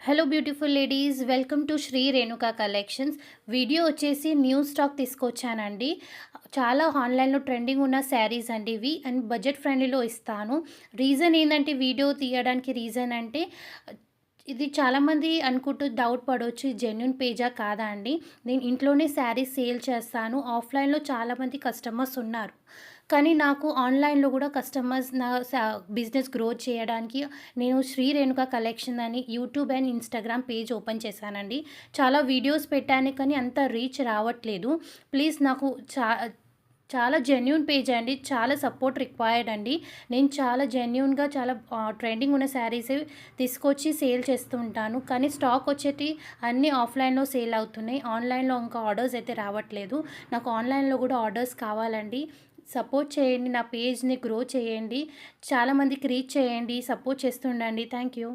Hello beautiful ladies, welcome to Shri Renuka collections. Video వచ్చేసి new stock తీసుకొచ్చానండి. చాలా ఆన్లైన్లో ట్రెండింగ్ ఉన్న శారీస్ అండి ఇవి, అండ్ బడ్జెట్ ఫ్రెండ్లీలో ఇస్తాను. రీజన్ ఏంటంటే, వీడియో తీయడానికి రీజన్ అంటే, ఇది చాలామంది అనుకుంటూ డౌట్ పడవచ్చు, జెన్యున్ పేజా కాదా అండి. నేను ఇంట్లోనే శారీస్ సేల్ చేస్తాను. ఆఫ్లైన్లో చాలామంది కస్టమర్స్ ఉన్నారు, కానీ నాకు ఆన్లైన్లో కూడా కస్టమర్స్ నా బిజినెస్ గ్రోత్ చేయడానికి నేను శ్రీ రేణుక కలెక్షన్ అని YouTube and Instagram page open చేశానండి. చాలా వీడియోస్ పెట్టాను, కానీ అంత రీచ్ రావట్లేదు. ప్లీజ్ నాకు చాలా జెన్యూన్ పేజ్ అండి. చాలా సపోర్ట్ రిక్వైర్డ్ అండి. నేను చాలా జెన్యూన్గా చాలా ట్రెండింగ్ ఉన్న శారీస్ తీసుకొచ్చి సేల్ చేస్తూ ఉంటాను, కానీ స్టాక్ వచ్చేటి అన్నీ ఆఫ్లైన్లో సేల్ అవుతున్నాయి. ఆన్లైన్లో ఇంకా ఆర్డర్స్ అయితే రావట్లేదు. నాకు ఆన్లైన్లో కూడా ఆర్డర్స్ కావాలండి. సపోర్ట్ చేయండి, నా పేజ్ని గ్రో చేయండి, చాలామందికి రీచ్ చేయండి, సపోర్ట్ చేస్తుండండి. Thank you.